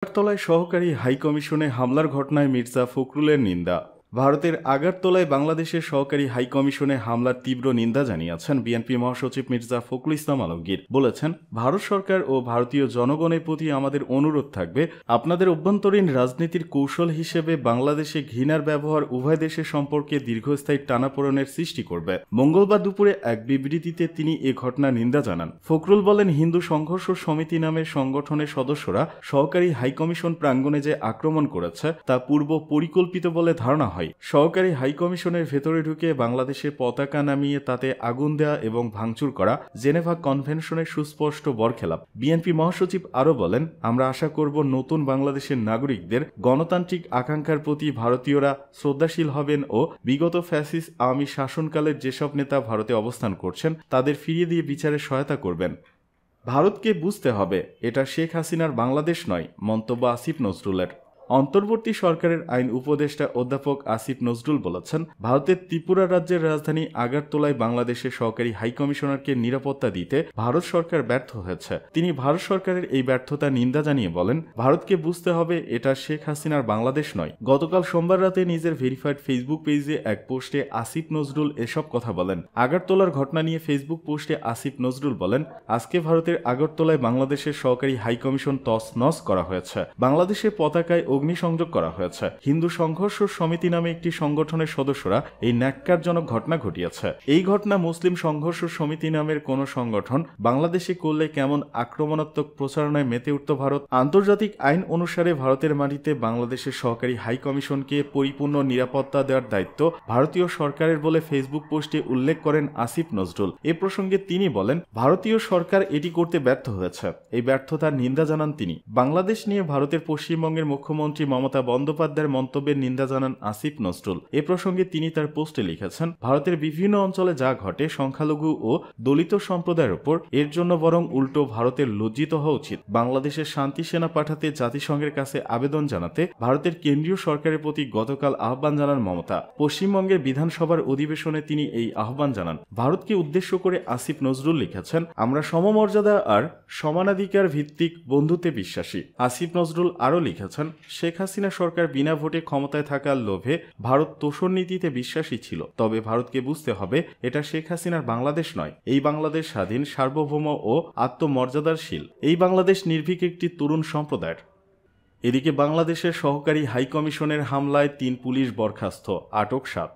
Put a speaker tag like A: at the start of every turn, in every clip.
A: আগরতলায় সহকারী হাইকমিশনে হামলার ঘটনায় মির্জা ফখরুলের নিন্দা। ভারতের আগরতলায় বাংলাদেশের সহকারী হাইকমিশনে হামলার তীব্র নিন্দা জানিয়েছেন বিএনপি মহাসচিব মির্জা ফখরুল ইসলাম আলমগীর। বলেছেন, ভারত সরকার ও ভারতীয় জনগণের প্রতি আমাদের অনুরোধ থাকবে, আপনাদের অভ্যন্তরীণ রাজনীতির কৌশল হিসেবে বাংলাদেশে ঘৃণার ব্যবহার উভয় দেশের সম্পর্কে দীর্ঘস্থায়ী টানাপোড়েনের সৃষ্টি করবে। মঙ্গলবার দুপুরে এক বিবৃতিতে তিনি এ ঘটনার নিন্দা জানান। ফখরুল বলেন, হিন্দু সংঘর্ষ সমিতি নামের সংগঠনের সদস্যরা সহকারী হাইকমিশন প্রাঙ্গণে যে আক্রমণ করেছে তা পূর্ব পরিকল্পিত বলে ধারণা হয়। সহকারী হাইকমিশনের ভেতরে ঢুকে বাংলাদেশের পতাকা নামিয়ে তাতে আগুন দেয়া এবং ভাঙচুর করা জেনেভা কনভেনশনের সুস্পষ্ট বরখেলাপ। বিএনপি মহাসচিব আরও বলেন, আমরা আশা করব নতুন বাংলাদেশের নাগরিকদের গণতান্ত্রিক আকাঙ্ক্ষার প্রতি ভারতীয়রা শ্রদ্ধাশীল হবেন ও বিগত ফ্যাসিস্ট আওয়ামী শাসনকালের যেসব নেতা ভারতে অবস্থান করছেন তাদের ফিরিয়ে দিয়ে বিচারে সহায়তা করবেন। ভারতকে বুঝতে হবে, এটা শেখ হাসিনার বাংলাদেশ নয়, মন্তব্য আসিফ নজরুলের। অন্তর্বর্তী সরকারের আইন উপদেষ্টা অধ্যাপক আসিফ নজরুল বলেছেন, ভারতের ত্রিপুরা রাজ্যের রাজধানী আগরতলায় বাংলাদেশের সহকারী হাইকমিশনারকে নিরাপত্তা দিতে ভারত সরকার ব্যর্থ হয়েছে। তিনি ভারত সরকারের এই ব্যর্থতা নিন্দা জানিয়ে বলেন, ভারতকে বুঝতে হবে, এটা শেখ হাসিনার বাংলাদেশ নয়। গতকাল সোমবার রাতে নিজের ভেরিফাইড ফেসবুক পেজে এক পোস্টে আসিফ নজরুল এসব কথা বলেন। আগরতলার ঘটনা নিয়ে ফেসবুক পোস্টে আসিফ নজরুল বলেন, আজকে ভারতের আগরতলায় বাংলাদেশের সহকারী হাইকমিশন তছনছ করা হয়েছে। বাংলাদেশের পতাকায় অগ্নিসংযোগ করা হয়েছে। হিন্দু সংঘর্ষ সমিতি নামে একটি সংগঠনের সদস্যরা এই ন্যাক্কারজনক ঘটনা ঘটিয়েছে। এই ঘটনা মুসলিম সংঘর্ষ সমিতি নামের কোন সংগঠন বাংলাদেশে করলে কেমন আক্রমণাত্মক প্রচারণায় মেতে উঠত ভারত। আন্তর্জাতিক আইন অনুসারে ভারতের মাটিতে বাংলাদেশের সহকারী হাইকমিশনকে পরিপূর্ণ নিরাপত্তা দেওয়ার দায়িত্ব ভারতীয় সরকারের বলে ফেসবুক পোস্টে উল্লেখ করেন আসিফ নজরুল। এ প্রসঙ্গে তিনি বলেন, ভারতীয় সরকার এটি করতে ব্যর্থ হয়েছে। এই ব্যর্থতার নিন্দা জানান তিনি। বাংলাদেশ নিয়ে ভারতের পশ্চিমবঙ্গের মুখ্যমন্ত্রী মমতা বন্দ্যোপাধ্যায়ের মন্তব্যের নিন্দা জানান আসিফ নজরুল। এ প্রসঙ্গে তিনি তার পোস্টে লিখেছেন, ভারতের বিভিন্ন অঞ্চলে যা ঘটে সংখ্যালঘু ও দলিত সম্প্রদায়ের উপর, এর জন্য বরং উল্টো ভারতের লজ্জিত হওয়া উচিত। বাংলাদেশের শান্তি সেনা পাঠাতে জাতিসংঘের কাছে আবেদন জানাতে ভারতের কেন্দ্রীয় সরকারের প্রতি গতকাল আহ্বান জানান মমতা। পশ্চিমবঙ্গের বিধানসভার অধিবেশনে তিনি এই আহ্বান জানান। ভারতকে উদ্দেশ্য করে আসিফ নজরুল লিখেছেন, আমরা সমমর্যাদা আর সমানাধিকার ভিত্তিক বন্ধুত্বে বিশ্বাসী। আসিফ নজরুল আরও লিখেছেন, শেখ হাসিনা সরকার বিনা ভোটে ক্ষমতায় থাকার লোভে ভারত তোষণ নীতিতে বিশ্বাসী ছিল। তবে ভারতকে বুঝতে হবে, এটা শেখ হাসিনার বাংলাদেশ নয়। এই বাংলাদেশ স্বাধীন, সার্বভৌম ও আত্মমর্যাদাশীল। এই বাংলাদেশ নির্ভীক একটি তরুণ সম্প্রদায়ের। এদিকে বাংলাদেশের সহকারী হাইকমিশনের হামলায় 3 পুলিশ বরখাস্ত, আটক 7।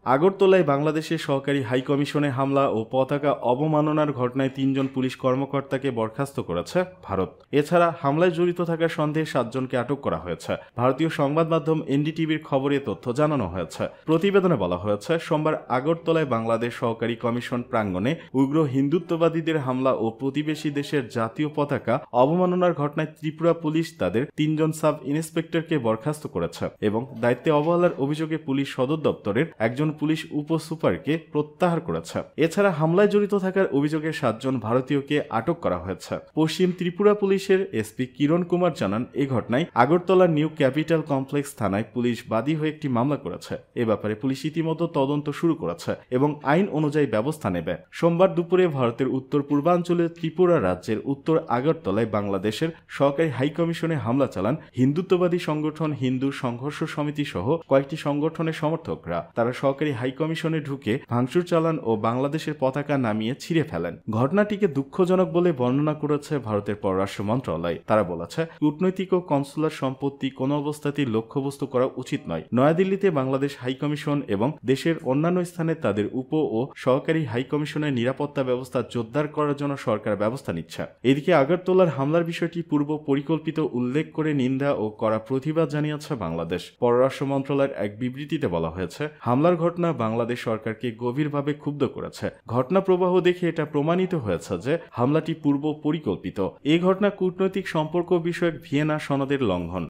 A: আগরতলায় বাংলাদেশের সহকারী হাইকমিশনে হামলা ও পতাকা অবমাননার ঘটনায় 3 জন পুলিশ কর্মকর্তাকে বরখাস্ত করেছে ভারত। এছাড়া হামলায় জড়িত থাকার সন্দেহে 7 জনকে আটক করা হয়েছে। ভারতীয় সংবাদ মাধ্যম এনডিটিভির খবরে তথ্য জানানো হয়েছে। প্রতিবেদনে বলা হয়েছে, সোমবার আগরতলায় বাংলাদেশ সহকারী কমিশন প্রাঙ্গণে উগ্র হিন্দুত্ববাদীদের হামলা ও প্রতিবেশী দেশের জাতীয় পতাকা অবমাননার ঘটনায় ত্রিপুরা পুলিশ তাদের 3 জন সাব ইন্সপেক্টরকে বরখাস্ত করেছে এবং দায়িত্বে অবহেলার অভিযোগে পুলিশ সদর দপ্তরের একজন পুলিশ উপ সুপারকে প্রত্যাহার করেছে। এছাড়া হামলায় জড়িত থাকার অভিযোগে 7 জন ভারতীয়কে আটক করা হয়েছে। পশ্চিম ত্রিপুরা পুলিশের এসপি কিরণ কুমার জানান, এই ঘটনায় আগরতলার নিউ ক্যাপিটাল কমপ্লেক্স থানায় পুলিশ বাদী হয়ে একটি মামলা করেছে। এ ব্যাপারে পুলিশ ইতিমধ্যে তদন্ত শুরু করেছে এবং আইন অনুযায়ী ব্যবস্থা নেবে। সোমবার দুপুরে ভারতের উত্তর পূর্বাঞ্চলের ত্রিপুরা রাজ্যের উত্তর আগরতলায় বাংলাদেশের সহকারী হাইকমিশনে হামলা চালান হিন্দুত্ববাদী সংগঠন হিন্দু সংঘর্ষ সমিতি সহ কয়েকটি সংগঠনের সমর্থকরা। তারা সহকারী হাইকমিশনে ঢুকে ভাঙচুর চালান ও বাংলাদেশের পতাকা নামিয়ে ছিঁড়ে ফেলেন। ঘটনাটিকে দুঃখজনক বলে বর্ণনা করেছে ভারতের পররাষ্ট্র মন্ত্রণালয়। তারা বলেছে, কূটনৈতিক ও কনসুলার সম্পত্তি কোনো অবস্থাতেই লক্ষ্যবস্তু করা উচিত নয়। নয়াদিল্লিতে বাংলাদেশ হাইকমিশন এবং দেশের অন্যান্য স্থানে তাদের উপ ও সহকারী হাইকমিশনের নিরাপত্তা ব্যবস্থা জোরদার করার জন্য সরকার ব্যবস্থা নিচ্ছে। এদিকে আগরতলার হামলার বিষয়টি পূর্ব পরিকল্পিত উল্লেখ করে নিন্দা ও কড়া প্রতিবাদ জানিয়েছে বাংলাদেশ। পররাষ্ট্র মন্ত্রণালয়ের এক বিবৃতিতে বলা হয়েছে, হামলার ঘটনা বাংলাদেশ সরকারকে গভীরভাবে ক্ষুব্ধ করেছে। ঘটনা প্রবাহ দেখে এটা প্রমাণিত হয়েছে যে হামলাটি পূর্ব পরিকল্পিত। এই ঘটনা কূটনৈতিক সম্পর্ক বিষয়ক ভিয়েনা সনদের লঙ্ঘন।